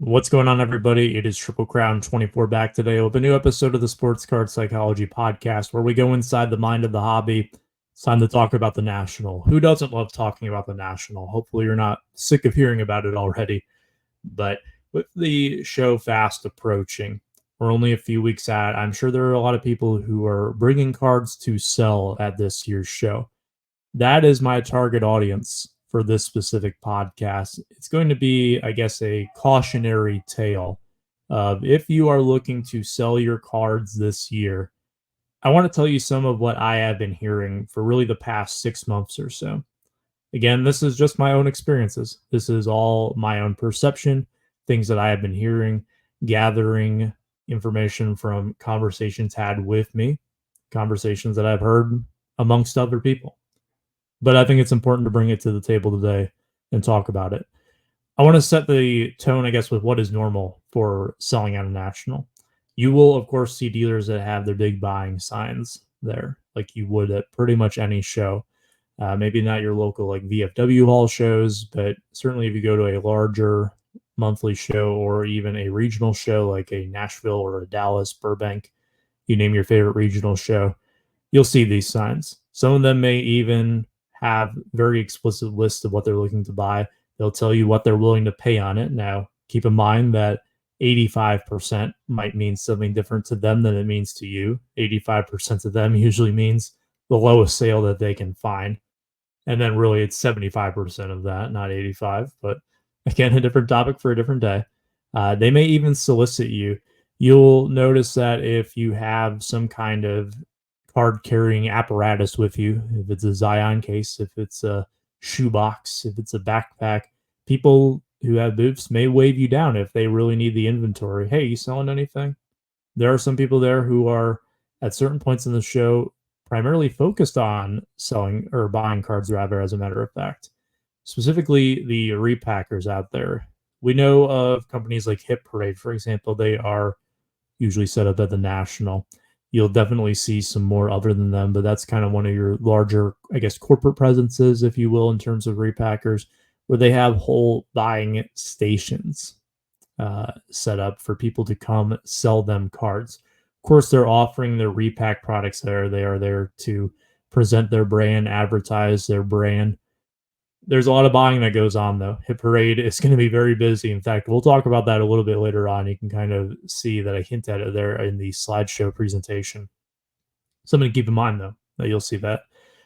What's going on, everybody? It is TripleCrown24 back today with a new episode of the Sports Card Psychology Podcast, where we go inside the mind of the hobby. It's time to talk about the National. Who doesn't love talking about the National? Hopefully you're not sick of hearing about it already. But with the show fast approaching, we're only a few weeks out. I'm sure there are a lot of people who are bringing cards to sell at this year's show. That is my target audience for this specific podcast. It's going to be, I guess, a cautionary tale of if you are looking to sell your cards this year. I want to tell you some of what I have been hearing for really the past 6 months or so. Again, this is just my own experiences. This is all my own perception, things that I have been hearing, gathering information from conversations had with me, conversations that I've heard amongst other people. But I think it's important to bring it to the table today and talk about it. I want to set the tone, I guess, with what is normal for selling at a national. You will, of course, see dealers that have their big buying signs there, like you would at pretty much any show. Maybe not your local like VFW hall shows, but certainly if you go to a larger monthly show or even a regional show like a Nashville or a Dallas, Burbank, you name your favorite regional show, you'll see these signs. Some of them may even have very explicit lists of what they're looking to buy. They'll tell you what they're willing to pay on it. Now, keep in mind that 85% might mean something different to them than it means to you. 85% to them usually means the lowest sale that they can find. And then really it's 75% of that, not 85. But again, a different topic for a different day. They may even solicit you. You'll notice that if you have some kind of card carrying apparatus with you, if it's a Zion case, if it's a shoebox, if it's a backpack, people who have booths may wave you down if they really need the inventory. Hey, you selling anything? There are some people there who are at certain points in the show primarily focused on selling or buying cards, rather, as a matter of fact. Specifically the repackers out there. We know of companies like Hit Parade, for example. They are usually set up at the National. You'll definitely see some more other than them, but that's kind of one of your larger, I guess, corporate presences, if you will, in terms of repackers, where they have whole buying stations set up for people to come sell them cards. Of course, they're offering their repack products there. They are there to present their brand, advertise their brand. There's a lot of buying that goes on, though. Hit Parade is going to be very busy. In fact, we'll talk about that a little bit later on. You can kind of see that I hint at it there in the slideshow presentation. Something to keep in mind, though, that you'll see that.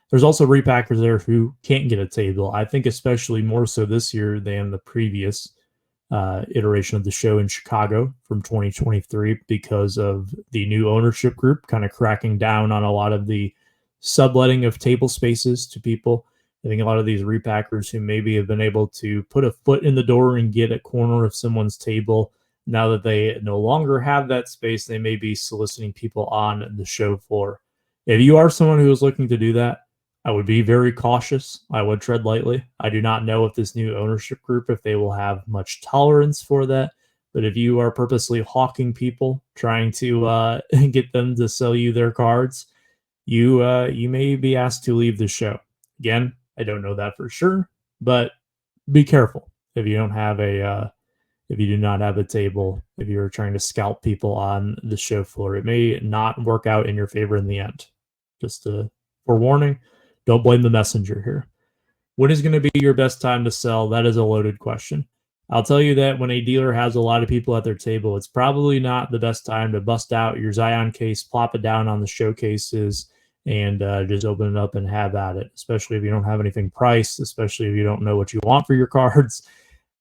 There's also repackers there who can't get a table. I think especially more so this year than the previous iteration of the show in Chicago from 2023 because of the new ownership group kind of cracking down on a lot of the subletting of table spaces to people. I think a lot of these repackers who maybe have been able to put a foot in the door and get a corner of someone's table, now that they no longer have that space, they may be soliciting people on the show floor. If you are someone who is looking to do that, I would be very cautious. I would tread lightly. I do not know if this new ownership group, if they will have much tolerance for that. But if you are purposely hawking people, trying to get them to sell you their cards, you may be asked to leave the show. Again, I don't know that for sure, but be careful if you don't have if you do not have a table, if you're trying to scalp people on the show floor. It may not work out in your favor in the end. Just a forewarning, don't blame the messenger here. When is going to be your best time to sell? That is a loaded question. I'll tell you that when a dealer has a lot of people at their table, it's probably not the best time to bust out your Zion case, plop it down on the showcases, and just open it up and have at it, especially if you don't have anything priced, especially if you don't know what you want for your cards.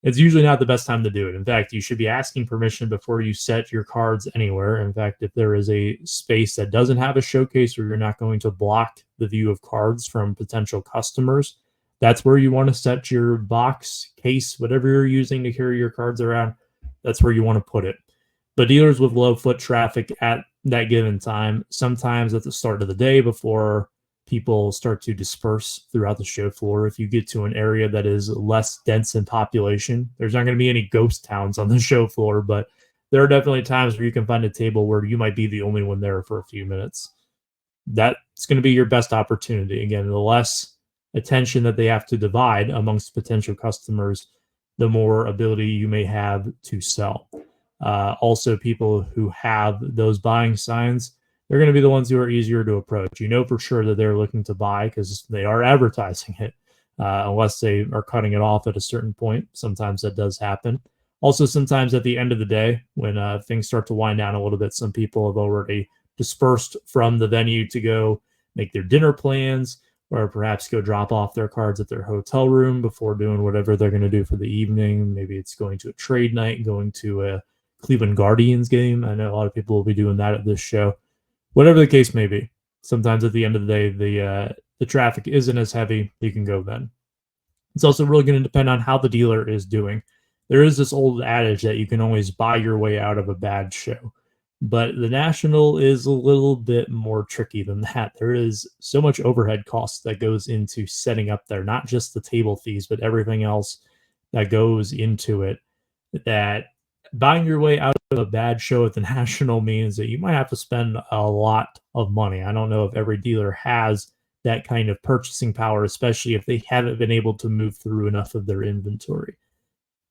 It's usually not the best time to do it. In fact, you should be asking permission before you set your cards anywhere. In fact, if there is a space that doesn't have a showcase where you're not going to block the view of cards from potential customers, that's where you want to set your box, case, whatever you're using to carry your cards around. That's where you want to put it. But dealers with low foot traffic at that given time, sometimes at the start of the day before people start to disperse throughout the show floor, if you get to an area that is less dense in population, there's not going to be any ghost towns on the show floor, but there are definitely times where you can find a table where you might be the only one there for a few minutes. That's going to be your best opportunity. Again, the less attention that they have to divide amongst potential customers, the more ability you may have to sell. Also, people who have those buying signs, they're going to be the ones who are easier to approach. You know for sure that they're looking to buy because they are advertising it, unless they are cutting it off at a certain point. Sometimes that does happen. Also, sometimes at the end of the day, when things start to wind down a little bit, some people have already dispersed from the venue to go make their dinner plans or perhaps go drop off their cards at their hotel room before doing whatever they're going to do for the evening. Maybe it's going to a trade night, going to a Cleveland Guardians game. I know a lot of people will be doing that at this show. Whatever the case may be, sometimes at the end of the day, the traffic isn't as heavy. You can go then. It's also really going to depend on how the dealer is doing. There is this old adage that you can always buy your way out of a bad show, but the National is a little bit more tricky than that. There is so much overhead costs that goes into setting up there, not just the table fees, but everything else that goes into it, that buying your way out of a bad show at the National means that you might have to spend a lot of money. I don't know if every dealer has that kind of purchasing power, especially if they haven't been able to move through enough of their inventory.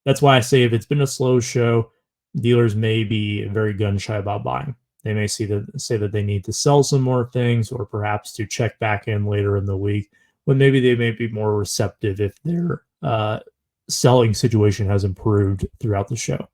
That's why I say if it's been a slow show, dealers may be very gun shy about buying. They may say that they need to sell some more things or perhaps to check back in later in the week when maybe they may be more receptive if their selling situation has improved throughout the show.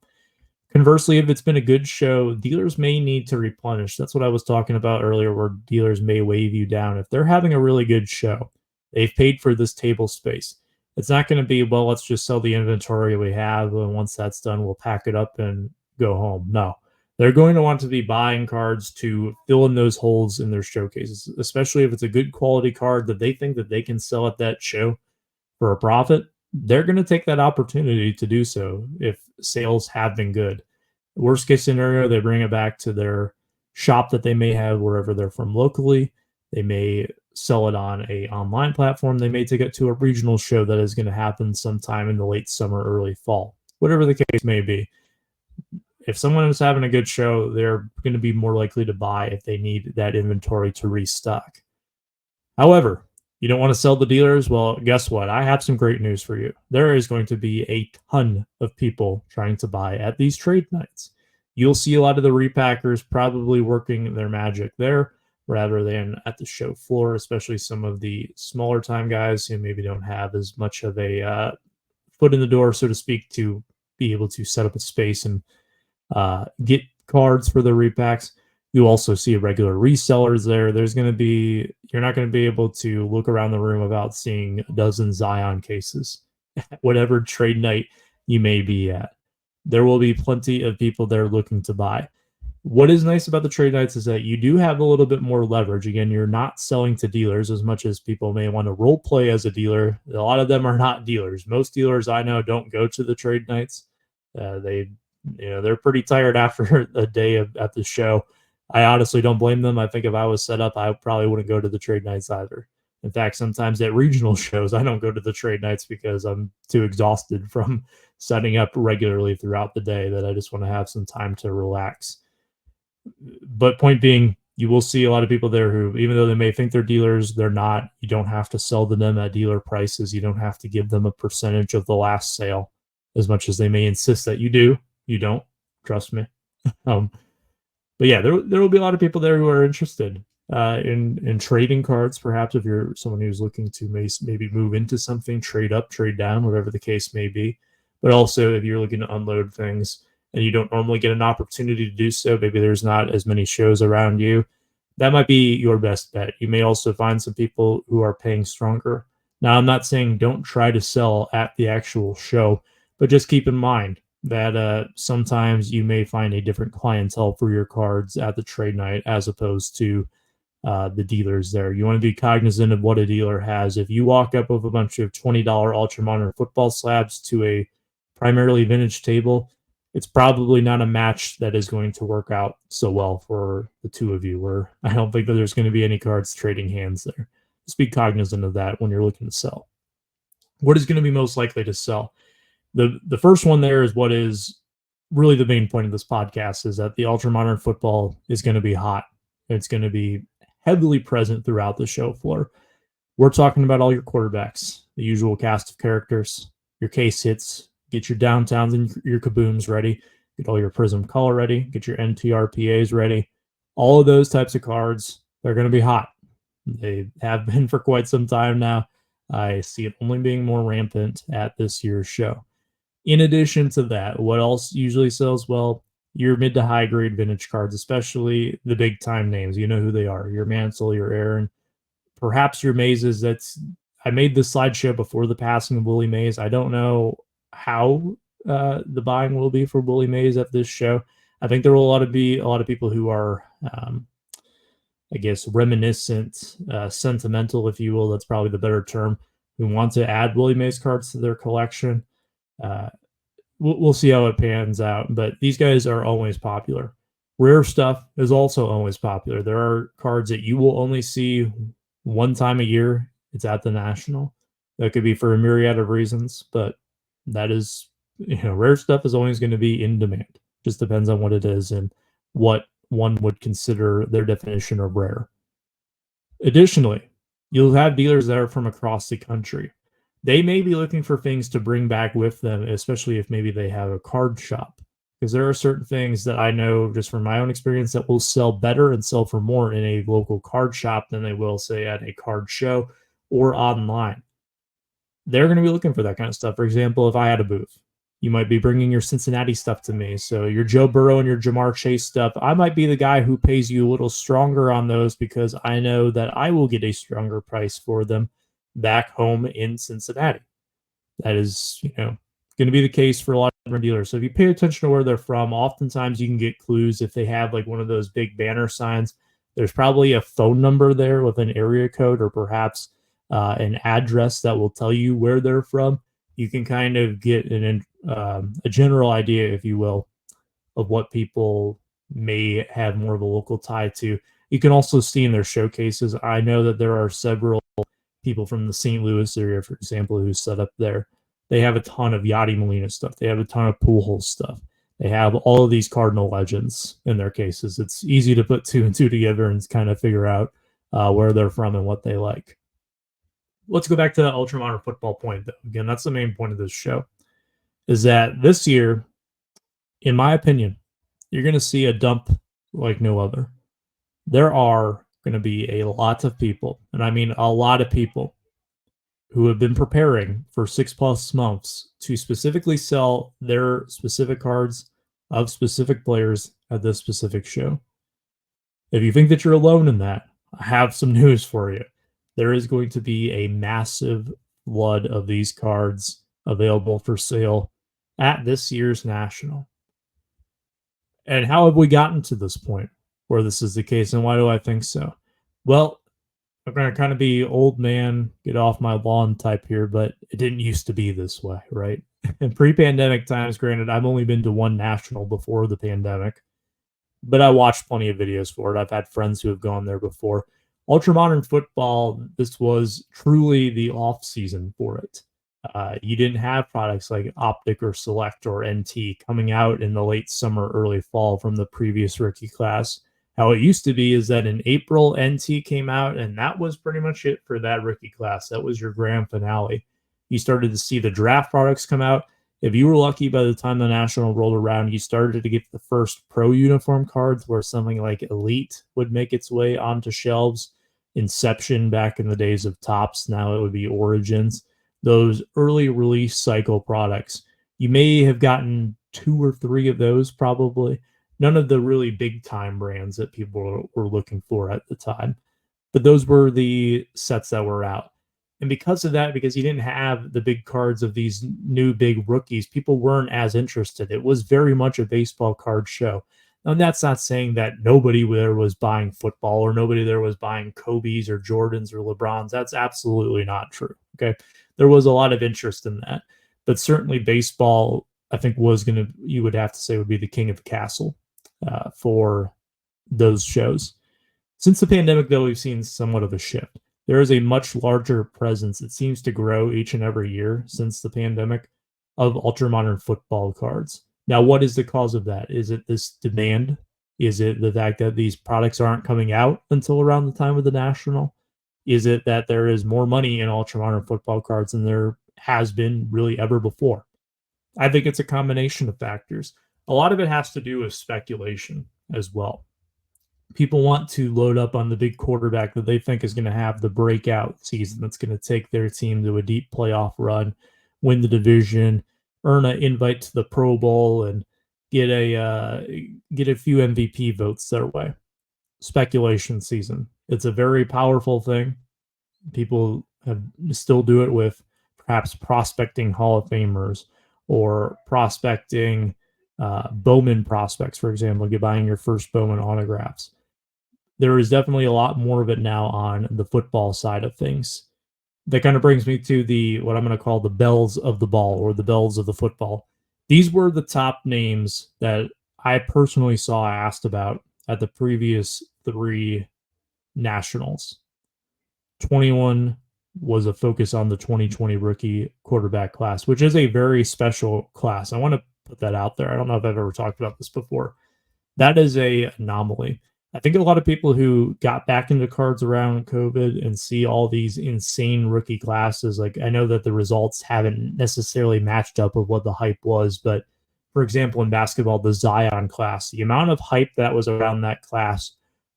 Conversely, if it's been a good show, dealers may need to replenish. That's what I was talking about earlier, where dealers may wave you down. If they're having a really good show, they've paid for this table space. It's not going to be, well, let's just sell the inventory we have, and once that's done, we'll pack it up and go home. No, they're going to want to be buying cards to fill in those holes in their showcases, especially if it's a good quality card that they think that they can sell at that show for a profit. They're going to take that opportunity to do so if sales have been good. Worst case scenario, they bring it back to their shop that they may have wherever they're from locally. They may sell it on a online platform. They may take it to a regional show that is going to happen sometime in the late summer, early fall, whatever the case may be. If someone is having a good show, they're going to be more likely to buy if they need that inventory to restock. However, you don't want to sell the dealers? Well, guess what? I have some great news for you. There is going to be a ton of people trying to buy at these trade nights. You'll see a lot of the repackers probably working their magic there rather than at the show floor, especially some of the smaller time guys who maybe don't have as much of a foot in the door, so to speak, to be able to set up a space and get cards for the repacks. You also see regular resellers there. You're not going to be able to look around the room without seeing a dozen Zion cases, whatever trade night you may be at. There will be plenty of people there looking to buy. What is nice about the trade nights is that you do have a little bit more leverage. Again, you're not selling to dealers as much as people may want to role play as a dealer. A lot of them are not dealers. Most dealers I know don't go to the trade nights. They're pretty tired after a day at the show. I honestly don't blame them. I think if I was set up, I probably wouldn't go to the trade nights either. In fact, sometimes at regional shows, I don't go to the trade nights because I'm too exhausted from setting up regularly throughout the day that I just want to have some time to relax. But point being, you will see a lot of people there who, even though they may think they're dealers, they're not. You don't have to sell to them at dealer prices. You don't have to give them a percentage of the last sale as much as they may insist that you do. You don't. Trust me. But yeah, there will be a lot of people there who are interested in trading cards. Perhaps if you're someone who's looking to maybe move into something, trade up, trade down, whatever the case may be. But also if you're looking to unload things and you don't normally get an opportunity to do so, maybe there's not as many shows around you, that might be your best bet. You may also find some people who are paying stronger. Now, I'm not saying don't try to sell at the actual show, but just keep in mind that sometimes you may find a different clientele for your cards at the trade night as opposed to the dealers there. You want to be cognizant of what a dealer has. If you walk up with a bunch of $20 ultra modern football slabs to a primarily vintage table, it's probably not a match that is going to work out so well for the two of you, where I don't think that there's going to be any cards trading hands there. Just be cognizant of that when you're looking to sell. What is going to be most likely to sell? The first one there is what is really the main point of this podcast, is that the ultra modern football is going to be hot. It's going to be heavily present throughout the show floor. We're talking about all your quarterbacks, the usual cast of characters, your case hits, Get your downtowns and your kabooms ready. Get all your Prism color ready. Get your NTRPAs ready. All of those types of cards, they're going to be hot. They have been for quite some time now. I see it only being more rampant at this year's show. In addition to that, what else usually sells well? Your mid to high grade vintage cards, especially the big time names. You know who they are. Your Mansell, your Aaron, perhaps your Mazes. I made this slideshow before the passing of Willie Mays. I don't know how the buying will be for Willie Mays at this show. I think there will be a lot of people who are, I guess, reminiscent, sentimental, if you will. That's probably the better term. Who want to add Willie Mays cards to their collection. We'll see how it pans out, but these guys are always popular. Rare stuff is also always popular. There are cards that you will only see one time a year. It's at the National. That could be for a myriad of reasons, but that is, rare stuff is always going to be in demand. Just depends on what it is and what one would consider their definition of rare. Additionally, you'll have dealers that are from across the country. They may be looking for things to bring back with them, especially if maybe they have a card shop. Because there are certain things that I know just from my own experience that will sell better and sell for more in a local card shop than they will, say, at a card show or online. They're going to be looking for that kind of stuff. For example, if I had a booth, you might be bringing your Cincinnati stuff to me. So your Joe Burrow and your Jamar Chase stuff, I might be the guy who pays you a little stronger on those because I know that I will get a stronger price for them back home in Cincinnati. That is, going to be the case for a lot of dealers. So if you pay attention to where they're from, oftentimes you can get clues. If they have like one of those big banner signs, there's probably a phone number there with an area code or perhaps an address that will tell you where they're from. You can kind of get a general idea, if you will, of what people may have more of a local tie to. You can also see in their showcases, I know that there are several people from the St. Louis area, for example, who set up there. They have a ton of Yachty Molina stuff. They have a ton of Pujols stuff. They have all of these Cardinal legends in their cases. It's easy to put two and two together and kind of figure out where they're from and what they like. Let's go back to the ultramodern football point, though. Again, that's the main point of this show, is that this year, in my opinion, you're going to see a dump like no other. There are going to be a lot of people, and I mean a lot of people, who have been preparing for 6+ months to specifically sell their specific cards of specific players at this specific show. If you think that you're alone in that, I have some news for you. There is going to be a massive flood of these cards available for sale at this year's National. And how have we gotten to this point where this is the case, and why do I think so? Well, I'm going to kind of be old man, get off my lawn type here, but it didn't used to be this way, right? In pre-pandemic times, granted, I've only been to one National before the pandemic, but I watched plenty of videos for it. I've had friends who have gone there before. Ultramodern football, this was truly the off season for it. You didn't have products like Optic or Select or NT coming out in the late summer, early fall from the previous rookie class. How it used to be is that in April, NT came out, and that was pretty much it for that rookie class. That was your grand finale. You started to see the draft products come out. If you were lucky, by the time the National rolled around, you started to get the first pro uniform cards where something like Elite would make its way onto shelves. Inception back in the days of Topps, now it would be Origins. Those early release cycle products. You may have gotten 2 or 3 of those probably. None of the really big time brands that people were looking for at the time. But those were the sets that were out. And because of that, because you didn't have the big cards of these new big rookies, people weren't as interested. It was very much a baseball card show. Now, that's not saying that nobody there was buying football or nobody there was buying Kobe's or Jordans or LeBrons. That's absolutely not true. Okay. There was a lot of interest in that. But certainly baseball, I think, you would have to say, would be the king of the castle for those shows. Since the pandemic, though, we've seen somewhat of a shift. There is a much larger presence. It seems to grow each and every year since the pandemic of ultramodern football cards. Now, what is the cause of that? Is it this demand? Is it the fact that these products aren't coming out until around the time of the National? Is it that there is more money in ultramodern football cards than there has been really ever before? I think it's a combination of factors. A lot of it has to do with speculation as well. People want to load up on the big quarterback that they think is going to have the breakout season that's going to take their team to a deep playoff run, win the division, earn an invite to the Pro Bowl, and get a few MVP votes their way. Speculation season. It's a very powerful thing. People still do it with perhaps prospecting Hall of Famers or prospecting Bowman prospects, for example, buying your first Bowman autographs. There is definitely a lot more of it now on the football side of things. That kind of brings me to the what I'm going to call the bells of the ball or the bells of the football. These were the top names that I personally saw asked about at the previous 3 nationals. 21 was a focus on the 2020 rookie quarterback class, which is a very special class. I want to put that out there. I don't know if I've ever talked about this before. That is a anomaly. I think a lot of people who got back into cards around COVID and see all these insane rookie classes, like I know that the results haven't necessarily matched up with what the hype was, but for example, in basketball, the Zion class, the amount of hype that was around that class,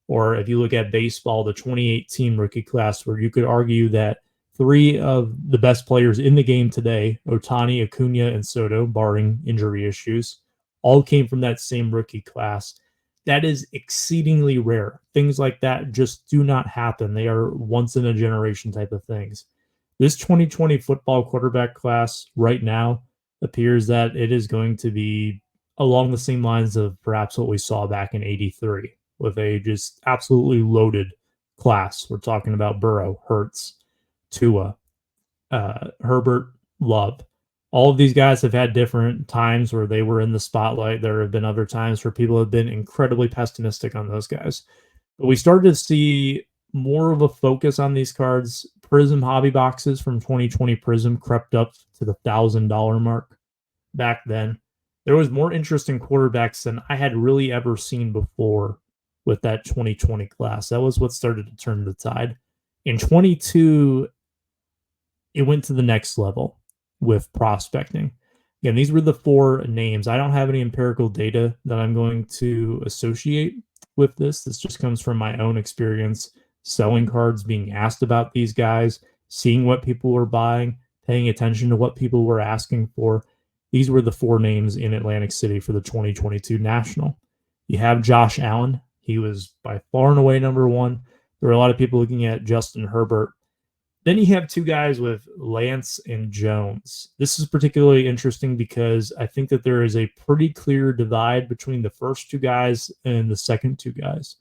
or if you look at baseball, the 2018 rookie class, where you could argue that 3 of the best players in the game today, Ohtani, Acuna, and Soto, barring injury issues, all came from that same rookie class. That is exceedingly rare. Things like that just do not happen. They are once in a generation type of things. This 2020 football quarterback class right now appears that it is going to be along the same lines of perhaps what we saw back in 83 with a just absolutely loaded class. We're talking about Burrow, Hurts, Tua, Herbert, Love. All of these guys have had different times where they were in the spotlight. There have been other times where people have been incredibly pessimistic on those guys. But we started to see more of a focus on these cards. Prism hobby boxes from 2020 Prism crept up to the $1,000 mark back then. There was more interest in quarterbacks than I had really ever seen before with that 2020 class. That was what started to turn the tide. In 22, it went to the next level with prospecting. Again, these were the 4 names. I don't have any empirical data that I'm going to associate with this. This just comes from my own experience selling cards, being asked about these guys, seeing what people were buying, paying attention to what people were asking for. These were the 4 names in Atlantic City for the 2022 National. You have Josh Allen. He was by far and away number 1. There were a lot of people looking at Justin Herbert. Then you have 2 guys with Lance and Jones. This is particularly interesting because I think that there is a pretty clear divide between the first 2 guys and the second 2 guys,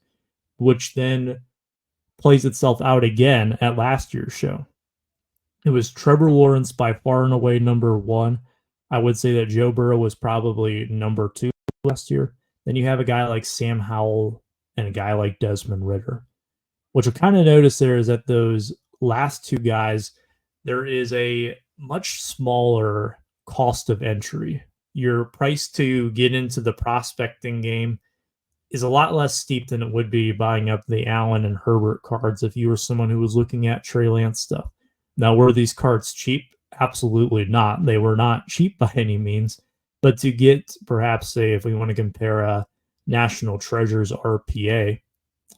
which then plays itself out again at last year's show. It was Trevor Lawrence by far and away number 1. I would say that Joe Burrow was probably number 2 last year. Then you have a guy like Sam Howell and a guy like Desmond Ridder. What you'll kind of notice there is that those last 2 guys, there is a much smaller cost of entry. Your price to get into the prospecting game is a lot less steep than it would be buying up the Allen and Herbert cards if you were someone who was looking at Trey Lance stuff. Now, were these cards cheap? Absolutely not. They were not cheap by any means. But to get perhaps, say, if we want to compare a National Treasures RPA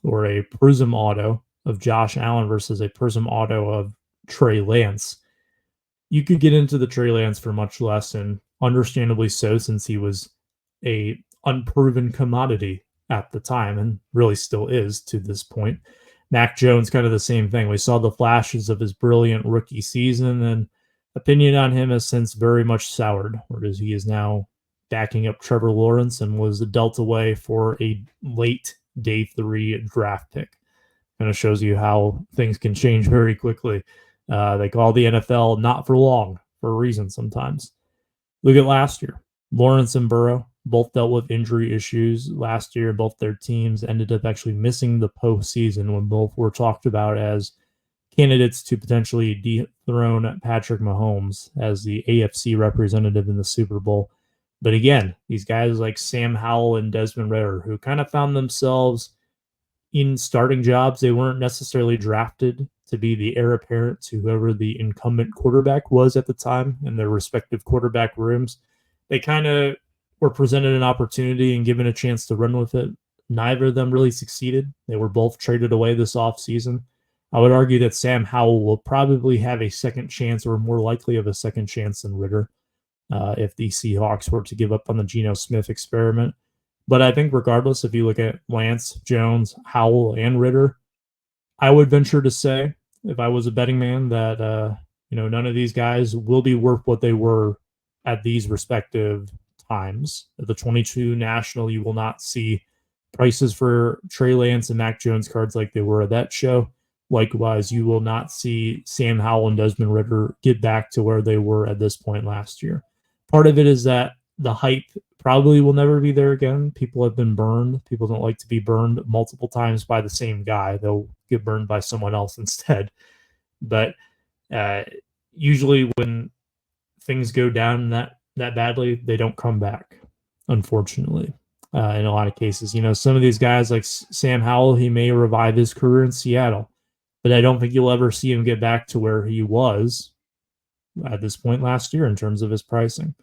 or a Prism Auto of Josh Allen versus a Prism Auto of Trey Lance, you could get into the Trey Lance for much less, and understandably so, since he was a unproven commodity at the time and really still is to this point. Mac Jones, kind of the same thing. We saw the flashes of his brilliant rookie season, and opinion on him has since very much soured, whereas he is now backing up Trevor Lawrence and was dealt away for a late day 3 draft pick. Kind of shows you how things can change very quickly. They call the NFL not for long for a reason sometimes. Look at last year. Lawrence and Burrow both dealt with injury issues last year. Both their teams ended up actually missing the postseason when both were talked about as candidates to potentially dethrone Patrick Mahomes as the AFC representative in the Super Bowl. But again, these guys like Sam Howell and Desmond Ridder, who kind of found themselves in starting jobs. They weren't necessarily drafted to be the heir apparent to whoever the incumbent quarterback was at the time in their respective quarterback rooms. They kind of were presented an opportunity and given a chance to run with it. Neither of them really succeeded. They were both traded away this offseason. I would argue that Sam Howell will probably have a second chance, or more likely of a second chance than Ritter, if the Seahawks were to give up on the Geno Smith experiment. But I think regardless, if you look at Lance, Jones, Howell, and Ritter, I would venture to say, if I was a betting man, that none of these guys will be worth what they were at these respective times. At the 22 National, you will not see prices for Trey Lance and Mac Jones cards like they were at that show. Likewise, you will not see Sam Howell and Desmond Ritter get back to where they were at this point last year. Part of it is that the hype probably will never be there again. People have been burned. People don't like to be burned multiple times by the same guy. They'll get burned by someone else instead. But usually when things go down that badly, they don't come back, unfortunately. In a lot of cases, some of these guys like Sam Howell, he may revive his career in Seattle, but I don't think you'll ever see him get back to where he was at this point last year in terms of his pricing.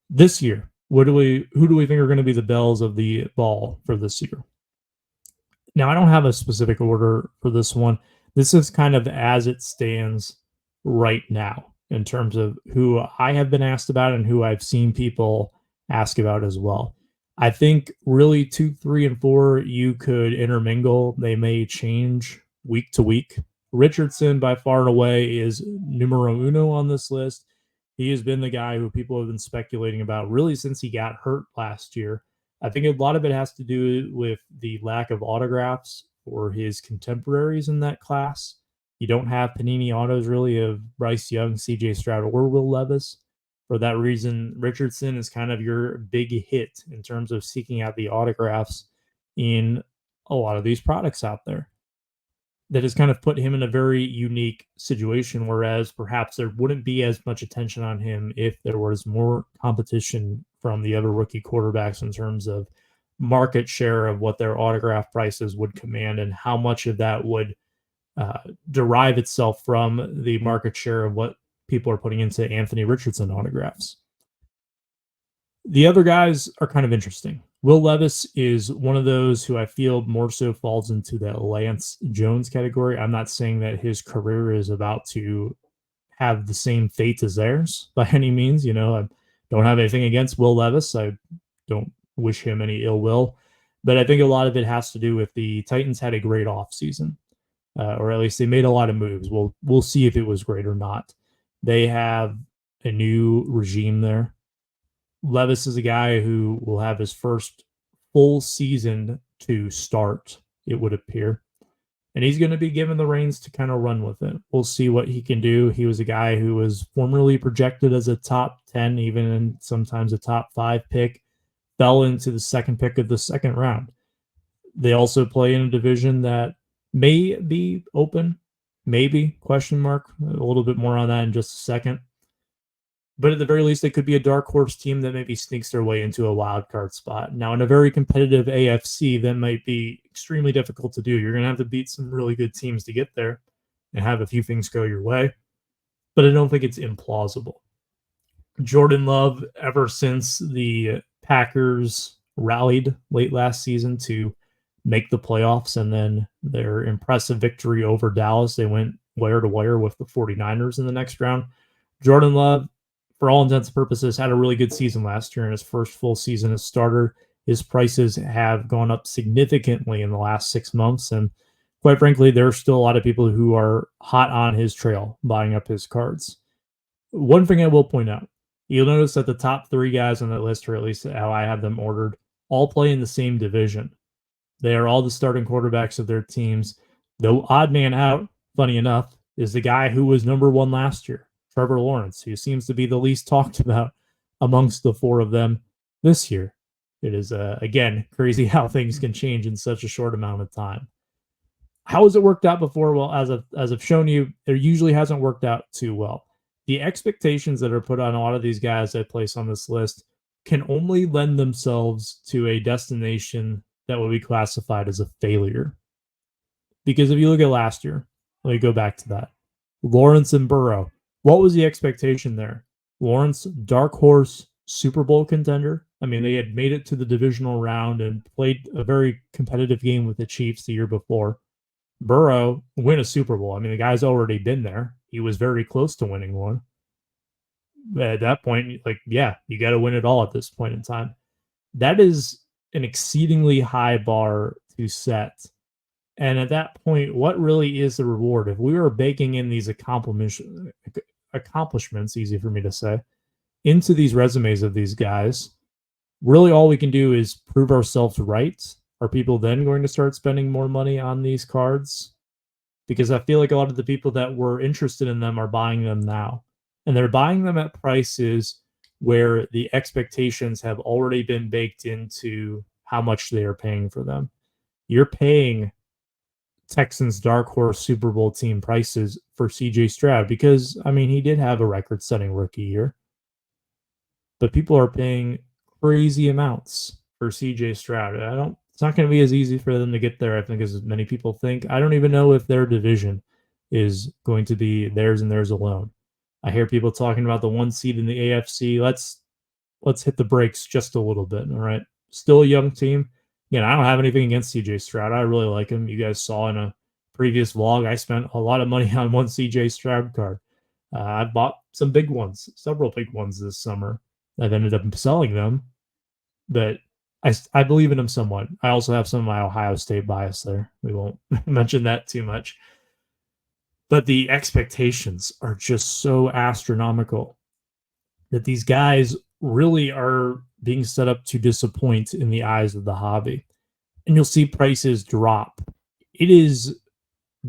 This year, who do we think are going to be the bells of the ball for this year? Now, I don't have a specific order for this one. This is kind of as it stands right now in terms of who I have been asked about and who I've seen people ask about as well. I think really 2, 3, and 4, you could intermingle. They may change week to week. Richardson, by far and away, is numero uno on this list. He has been the guy who people have been speculating about really since he got hurt last year. I think a lot of it has to do with the lack of autographs for his contemporaries in that class. You don't have Panini autos really of Bryce Young, CJ Stroud, or Will Levis. For that reason, Richardson is kind of your big hit in terms of seeking out the autographs in a lot of these products out there. That has kind of put him in a very unique situation, whereas perhaps there wouldn't be as much attention on him if there was more competition from the other rookie quarterbacks in terms of market share of what their autograph prices would command and how much of that would derive itself from the market share of what people are putting into Anthony Richardson autographs. The other guys are kind of interesting. Will Levis is one of those who I feel more so falls into that Lance Jones category. I'm not saying that his career is about to have the same fate as theirs by any means. I don't have anything against Will Levis. I don't wish him any ill will. But I think a lot of it has to do with the Titans had a great offseason, or at least they made a lot of moves. We'll see if it was great or not. They have a new regime there. Levis is a guy who will have his first full season to start, it would appear. And he's going to be given the reins to kind of run with it. We'll see what he can do. He was a guy who was formerly projected as a top 10, even sometimes a top 5 pick, fell into the second pick of the second round. They also play in a division that may be open, maybe, question mark. A little bit more on that in just a second. But at the very least, they could be a dark horse team that maybe sneaks their way into a wild card spot. Now, in a very competitive AFC, that might be extremely difficult to do. You're going to have to beat some really good teams to get there and have a few things go your way. But I don't think it's implausible. Jordan Love, ever since the Packers rallied late last season to make the playoffs and then their impressive victory over Dallas, they went wire to wire with the 49ers in the next round. Jordan Love, for all intents and purposes, had a really good season last year in his first full season as starter. His prices have gone up significantly in the last 6 months. And quite frankly, there are still a lot of people who are hot on his trail, buying up his cards. One thing I will point out, you'll notice that the top 3 guys on that list, or at least how I have them ordered, all play in the same division. They are all the starting quarterbacks of their teams. The odd man out, funny enough, is the guy who was number 1 last year, Trevor Lawrence, who seems to be the least talked about amongst the 4 of them this year. It is, again, crazy how things can change in such a short amount of time. How has it worked out before? Well, as I've shown you, it usually hasn't worked out too well. The expectations that are put on a lot of these guys I place on this list can only lend themselves to a destination that would be classified as a failure. Because if you look at last year, let me go back to that. Lawrence and Burrow. What was the expectation there? Lawrence, dark horse, Super Bowl contender. I mean, they had made it to the divisional round and played a very competitive game with the Chiefs the year before. Burrow win a Super Bowl. I mean, the guy's already been there. He was very close to winning one. At that point, like, yeah, you got to win it all at this point in time. That is an exceedingly high bar to set. And at that point, what really is the reward? If we were baking in these accomplishments, easy for me to say, into these resumes of these guys, really all we can do is prove ourselves right. Are people then going to start spending more money on these cards? Because I feel like a lot of the people that were interested in them are buying them now. And they're buying them at prices where the expectations have already been baked into how much they are paying for them. You're paying Texans dark horse Super Bowl team prices for CJ Stroud because, I mean, he did have a record setting rookie year, but people are paying crazy amounts for CJ Stroud. It's not going to be as easy for them to get there, I think, as many people think. I don't even know if their division is going to be theirs and theirs alone. I hear people talking about the 1 seed in the AFC. Let's hit the brakes just a little bit. All right. Still a young team. Again, I don't have anything against CJ Stroud. I really like him. You guys saw in a previous vlog, I spent a lot of money on one CJ Stroud card. I bought some big ones, several big ones this summer. I've ended up selling them, but I believe in him somewhat. I also have some of my Ohio State bias there. We won't mention that too much. But the expectations are just so astronomical that these guys really are being set up to disappoint in the eyes of the hobby. And you'll see prices drop. It is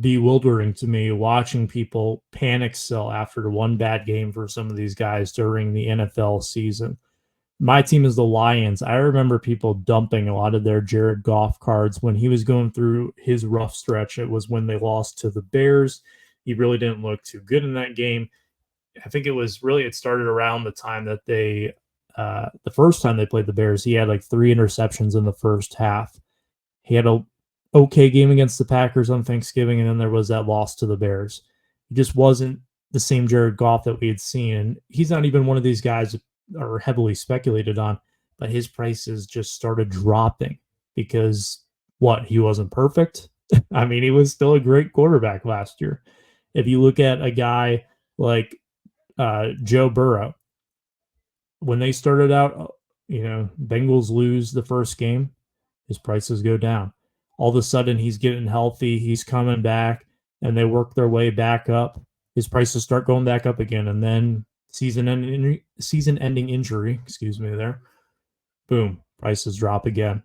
bewildering to me watching people panic sell after one bad game for some of these guys during the NFL season. My team is the Lions. I remember people dumping a lot of their Jared Goff cards when he was going through his rough stretch. It was when they lost to the Bears. He really didn't look too good in that game. I think it started around the time that the first time they played the Bears, he had like 3 interceptions in the first half. He had a okay game against the Packers on Thanksgiving, and then there was that loss to the Bears. He just wasn't the same Jared Goff that we had seen, and he's not even one of these guys that are heavily speculated on, but his prices just started dropping because he wasn't perfect. I mean, he was still a great quarterback last year. If you look at a guy like Joe Burrow, when they started out, Bengals lose the first game, his prices go down. All of a sudden, he's getting healthy, he's coming back, and they work their way back up. His prices start going back up again, and then season-ending injury, boom, prices drop again.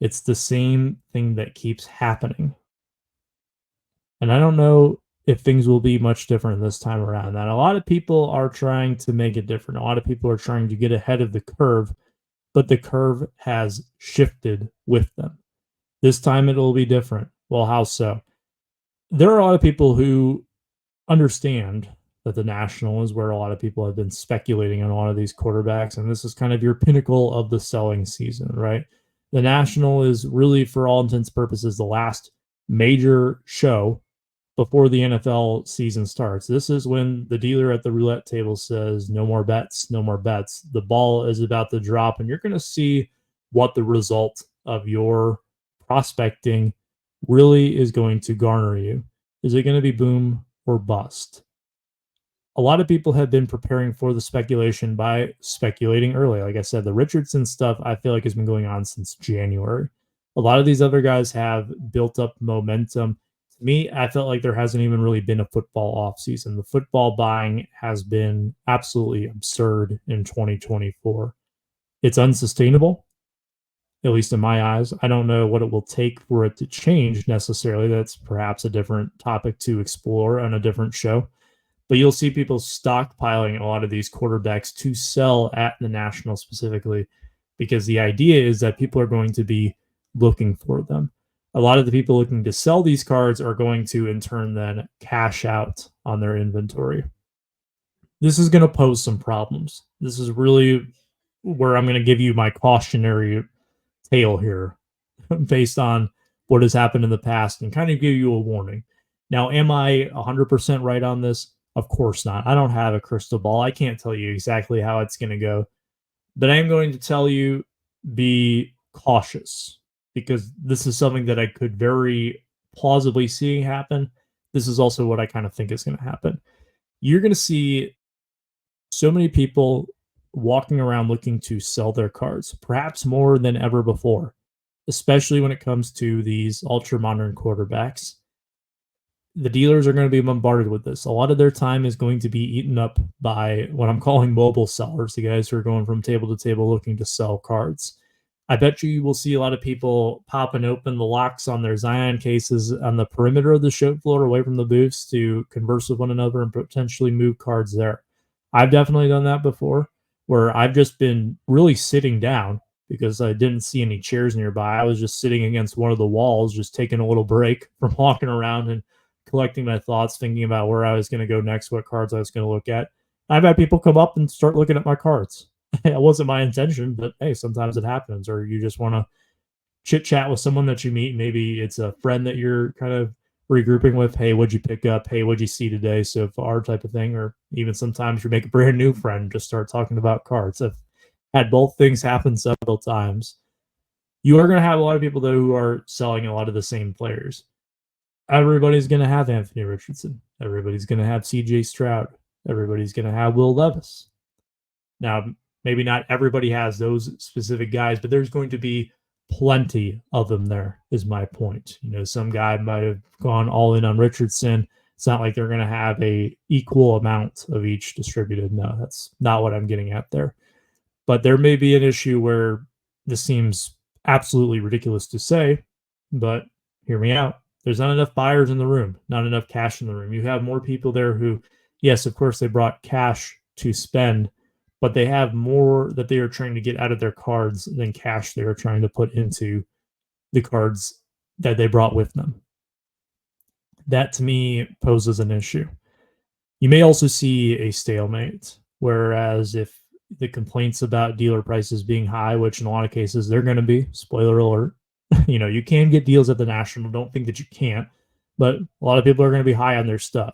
It's the same thing that keeps happening. And I don't know if things will be much different this time around. That a lot of people are trying to make it different. A lot of people are trying to get ahead of the curve, but the curve has shifted with them. This time it'll be different. Well, how so? There are a lot of people who understand that the National is where a lot of people have been speculating on a lot of these quarterbacks, and this is kind of your pinnacle of the selling season, right? The National is really, for all intents and purposes, the last major show before the NFL season starts. This is when the dealer at the roulette table says, no more bets, no more bets. The ball is about to drop, and you're going to see what the result of your prospecting really is going to garner you. Is it going to be boom or bust? A lot of people have been preparing for the speculation by speculating early. Like I said, the Richardson stuff, I feel like has been going on since January. A lot of these other guys have built up momentum. To me, I felt like there hasn't even really been a football offseason. The football buying has been absolutely absurd in 2024. It's unsustainable, at least in my eyes. I don't know what it will take for it to change necessarily. That's perhaps a different topic to explore on a different show. But you'll see people stockpiling a lot of these quarterbacks to sell at the National specifically, because the idea is that people are going to be looking for them. A lot of the people looking to sell these cards are going to, in turn, then cash out on their inventory. This is going to pose some problems. This is really where I'm going to give you my cautionary tale here based on what has happened in the past and kind of give you a warning. Now, am I 100% right on this? Of course not. I don't have a crystal ball. I can't tell you exactly how it's going to go. But I am going to tell you, be cautious, because this is something that I could very plausibly see happen. This is also what I kind of think is going to happen. You're going to see so many people walking around looking to sell their cards, perhaps more than ever before, especially when it comes to these ultra modern quarterbacks. The dealers are going to be bombarded with this. A lot of their time is going to be eaten up by what I'm calling mobile sellers, the guys who are going from table to table looking to sell cards. I bet you will see a lot of people popping open the locks on their Zion cases on the perimeter of the show floor away from the booths to converse with one another and potentially move cards there. I've definitely done that before, where I've just been really sitting down because I didn't see any chairs nearby. I was just sitting against one of the walls, just taking a little break from walking around and collecting my thoughts, thinking about where I was going to go next, what cards I was going to look at. I've had people come up and start looking at my cards. It wasn't my intention, but hey, sometimes it happens, or you just want to chit chat with someone that you meet. Maybe it's a friend that you're kind of regrouping with. Hey, what'd you pick up? Hey, what'd you see today so far? Type of thing. Or even sometimes you make a brand new friend, just start talking about cards. I've had both things happen several times. You are going to have a lot of people, though, who are selling a lot of the same players. Everybody's going to have Anthony Richardson. Everybody's going to have CJ Stroud. Everybody's going to have Will Levis. Now, maybe not everybody has those specific guys, but there's going to be plenty of them there, is my point. You know, some guy might have gone all in on Richardson. It's not like they're going to have a equal amount of each distributed. No, that's not what I'm getting at there. But there may be an issue where this seems absolutely ridiculous to say, but hear me out. There's not enough buyers in the room, not enough cash in the room. You have more people there who, yes, of course, they brought cash to spend, but they have more that they are trying to get out of their cards than cash they are trying to put into the cards that they brought with them. That to me poses an issue. You may also see a stalemate, whereas if the complaints about dealer prices being high, which in a lot of cases they're going to be, spoiler alert, you know, you can get deals at the National. Don't think that you can't, but a lot of people are going to be high on their stuff.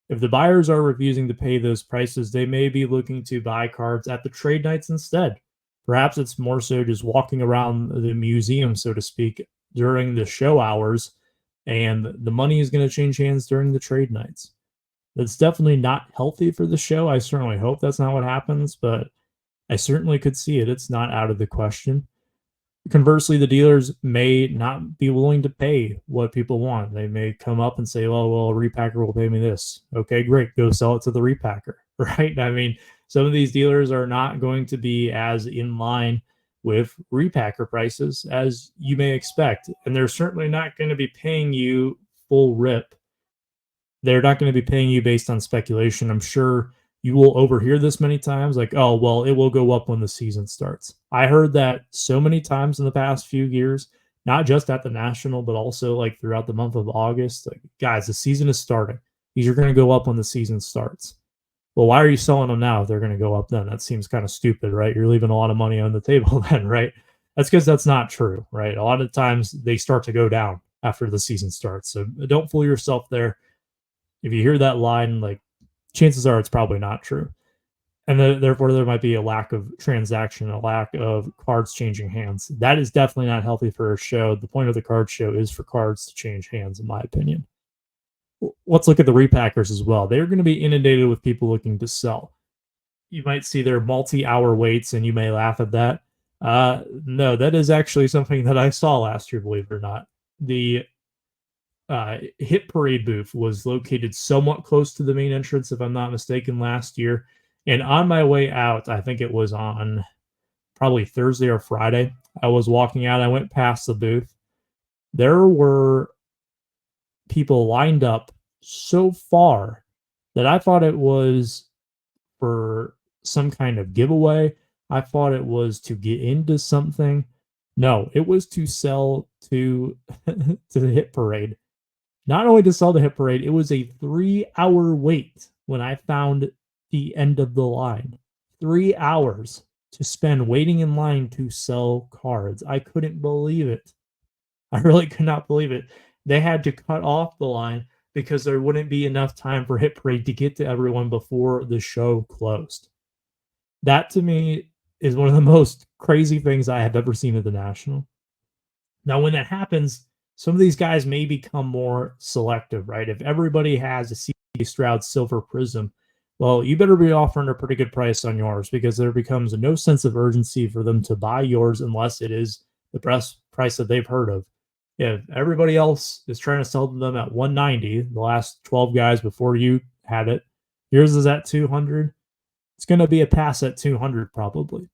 If the buyers are refusing to pay those prices, they may be looking to buy cards at the trade nights instead. Perhaps it's more so just walking around the museum, so to speak, during the show hours, and the money is going to change hands during the trade nights. That's definitely not healthy for the show. I certainly hope that's not what happens, but I certainly could see it. It's not out of the question. Conversely, the dealers may not be willing to pay what people want. They may come up and say, well, a repacker will pay me this. Okay, great. Go sell it to the repacker, right? I mean, some of these dealers are not going to be as in line with repacker prices as you may expect. And they're certainly not going to be paying you full rip. They're not going to be paying you based on speculation. I'm sure you will overhear this many times, like, oh, well, it will go up when the season starts. I heard that so many times in the past few years, not just at the National, but also like throughout the month of August. Like, guys, the season is starting. These are going to go up when the season starts. Well, why are you selling them now if they're going to go up then? That seems kind of stupid, right? You're leaving a lot of money on the table then, right? That's because that's not true, right? A lot of times they start to go down after the season starts. So don't fool yourself there. If you hear that line, like, chances are it's probably not true. And therefore, there might be a lack of transaction, a lack of cards changing hands. That is definitely not healthy for a show. The point of the card show is for cards to change hands, in my opinion. Let's look at the repackers as well. They're going to be inundated with people looking to sell. You might see their multi-hour waits, and you may laugh at that. No, that is actually something that I saw last year, believe it or not. The Hit Parade booth was located somewhat close to the main entrance, if I'm not mistaken, last year. And on my way out, I think it was on probably Thursday or Friday, I was walking out. I went past the booth. There were people lined up so far that I thought it was for some kind of giveaway. I thought it was to get into something. No, it was to sell to to the Hit Parade. Not only to sell the Hit Parade, it was a 3-hour wait when I found the end of the line. 3 hours to spend waiting in line to sell cards. I couldn't believe it. I really could not believe it. They had to cut off the line because there wouldn't be enough time for Hit Parade to get to everyone before the show closed. That to me is one of the most crazy things I have ever seen at the National. Now, when that happens, some of these guys may become more selective, right? If everybody has a C.J. Stroud Silver Prism, well, you better be offering a pretty good price on yours, because there becomes no sense of urgency for them to buy yours unless it is the best price that they've heard of. If everybody else is trying to sell them at 190, the last 12 guys before you had it, yours is at 200, it's going to be a pass at 200 probably,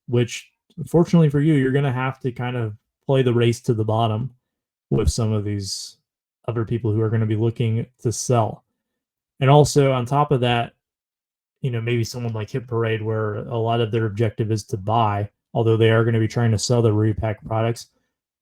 which unfortunately for you, you're going to have to kind of play the race to the bottom with some of these other people who are going to be looking to sell. And also on top of that, maybe someone like Hit Parade, where a lot of their objective is to buy, although they are going to be trying to sell their repack products.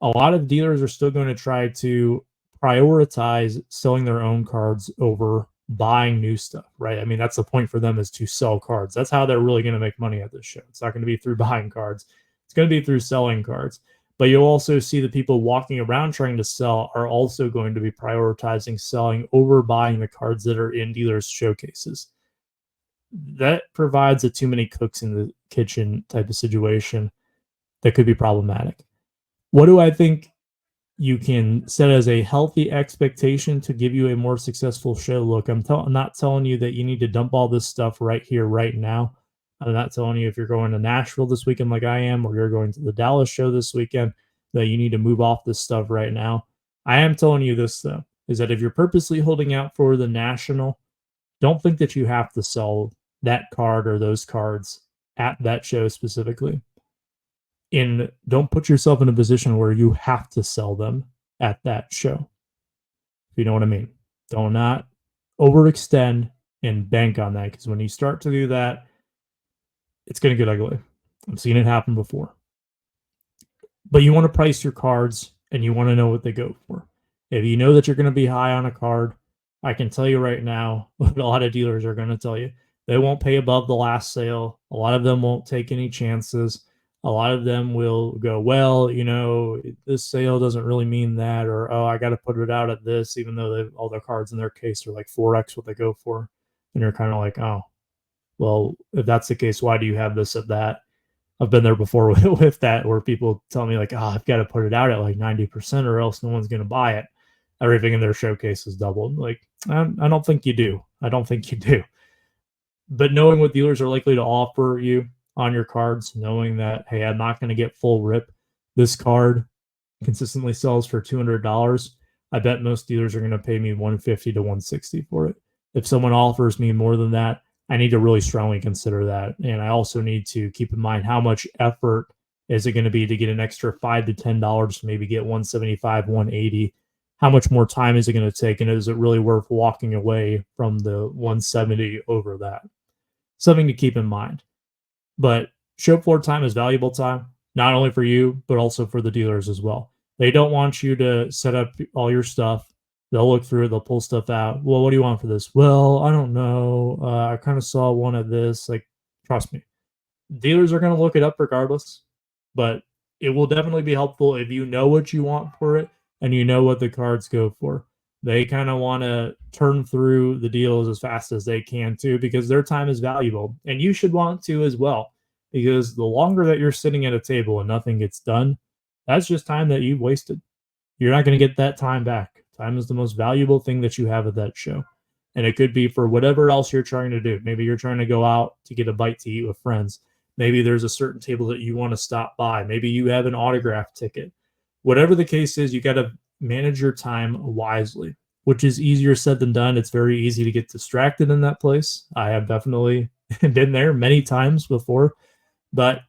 A lot of dealers are still going to try to prioritize selling their own cards over buying new stuff, right? I mean, that's the point for them, is to sell cards. That's how they're really going to make money at this show. It's not going to be through buying cards. It's going to be through selling cards. But you'll also see the people walking around trying to sell are also going to be prioritizing selling over buying the cards that are in dealers' showcases. That provides a too many cooks in the kitchen type of situation that could be problematic. What do I think you can set as a healthy expectation to give you a more successful show? Look, I'm not telling you that you need to dump all this stuff right here, right now. I'm not telling you if you're going to Nashville this weekend like I am, or you're going to the Dallas show this weekend, that you need to move off this stuff right now. I am telling you this, though, is that if you're purposely holding out for the National, don't think that you have to sell that card or those cards at that show specifically. And don't put yourself in a position where you have to sell them at that show. If you know what I mean. Do not overextend and bank on that, because when you start to do that, it's going to get ugly. I've seen it happen before. But you want to price your cards, and you want to know what they go for. If you know that you're going to be high on a card, I can tell you right now, what a lot of dealers are going to tell you, they won't pay above the last sale. A lot of them won't take any chances. A lot of them will go, well, this sale doesn't really mean that, or, oh, I got to put it out at this, even though all their cards in their case are like 4x what they go for. And you're kind of like, oh, well, if that's the case, why do you have this at that? I've been there before with that, where people tell me like, oh, I've got to put it out at like 90% or else no one's going to buy it. Everything in their showcase is doubled. Like, I don't think you do. I don't think you do. But knowing what dealers are likely to offer you on your cards, knowing that, hey, I'm not going to get full rip. This card consistently sells for $200. I bet most dealers are going to pay me $150 to $160 for it. If someone offers me more than that, I need to really strongly consider that. And I also need to keep in mind, how much effort is it going to be to get an extra $5 to $10 to maybe get 175, 180? How much more time is it going to take? And is it really worth walking away from the 170 over that? Something to keep in mind. But show floor time is valuable time, not only for you, but also for the dealers as well. They don't want you to set up all your stuff. They'll look through it. They'll pull stuff out. Well, what do you want for this? Well, I don't know. I kind of saw one of this. Like, trust me, dealers are going to look it up regardless. But it will definitely be helpful if you know what you want for it and you know what the cards go for. They kind of want to turn through the deals as fast as they can too, because their time is valuable. And you should want to as well, because the longer that you're sitting at a table and nothing gets done, that's just time that you've wasted. You're not going to get that time back. Time is the most valuable thing that you have at that show. And it could be for whatever else you're trying to do. Maybe you're trying to go out to get a bite to eat with friends. Maybe there's a certain table that you want to stop by. Maybe you have an autograph ticket. Whatever the case is, you got to manage your time wisely, which is easier said than done. It's very easy to get distracted in that place. I have definitely been there many times before, but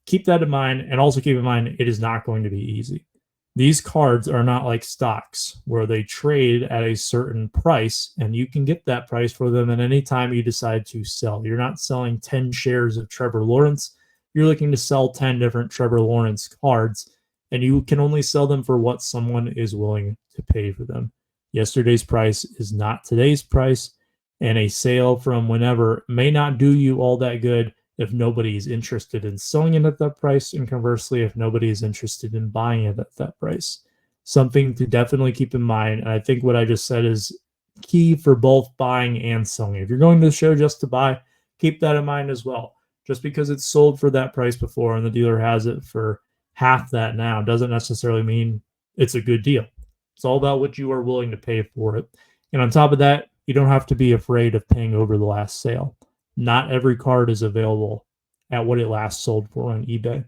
keep that in mind. And also keep in mind, it is not going to be easy. These cards are not like stocks where they trade at a certain price and you can get that price for them at any time you decide to sell. You're not selling 10 shares of Trevor Lawrence. You're looking to sell 10 different Trevor Lawrence cards, and you can only sell them for what someone is willing to pay for them. Yesterday's price is not today's price, and a sale from whenever may not do you all that good if nobody's interested in selling it at that price, and conversely, if nobody is interested in buying it at that price. Something to definitely keep in mind, and I think what I just said is key for both buying and selling. If you're going to the show just to buy, keep that in mind as well. Just because it's sold for that price before and the dealer has it for half that now doesn't necessarily mean it's a good deal. It's all about what you are willing to pay for it. And on top of that, you don't have to be afraid of paying over the last sale. Not every card is available at what it last sold for on eBay.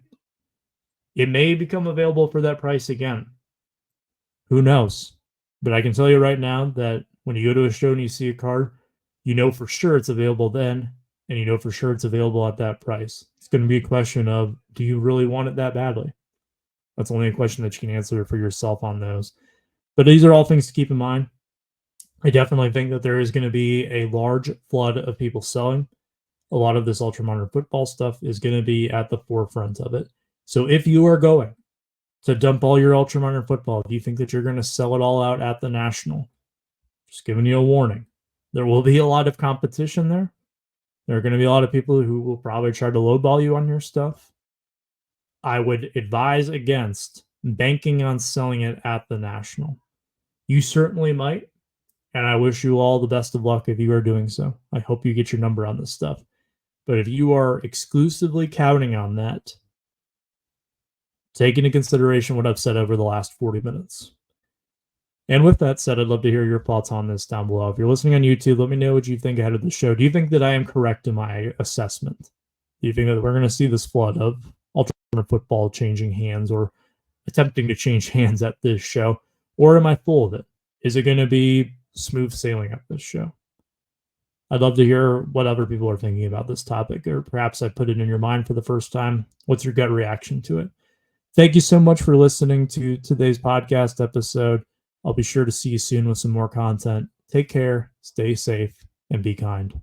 It may become available for that price again. Who knows? But I can tell you right now that when you go to a show and you see a card, you know for sure it's available then, and you know for sure it's available at that price. It's going to be a question of, do you really want it that badly? That's only a question that you can answer for yourself on those. But these are all things to keep in mind. I definitely think that there is going to be a large flood of people selling. A lot of this ultra-modern football stuff is going to be at the forefront of it. So if you are going to dump all your ultra-modern football, do you think that you're going to sell it all out at the National? Just giving you a warning. There will be a lot of competition there. There are going to be a lot of people who will probably try to lowball you on your stuff. I would advise against banking on selling it at the National. You certainly might, and I wish you all the best of luck if you are doing so. I hope you get your number on this stuff. But if you are exclusively counting on that, take into consideration what I've said over the last 40 minutes. And with that said, I'd love to hear your thoughts on this down below. If you're listening on YouTube, let me know what you think ahead of the show. Do you think that I am correct in my assessment? Do you think that we're going to see this flood of ultra football changing hands or attempting to change hands at this show? Or am I full of it? Is it going to be smooth sailing at this show? I'd love to hear what other people are thinking about this topic, or perhaps I put it in your mind for the first time. What's your gut reaction to it? Thank you so much for listening to today's podcast episode. I'll be sure to see you soon with some more content. Take care, stay safe, and be kind.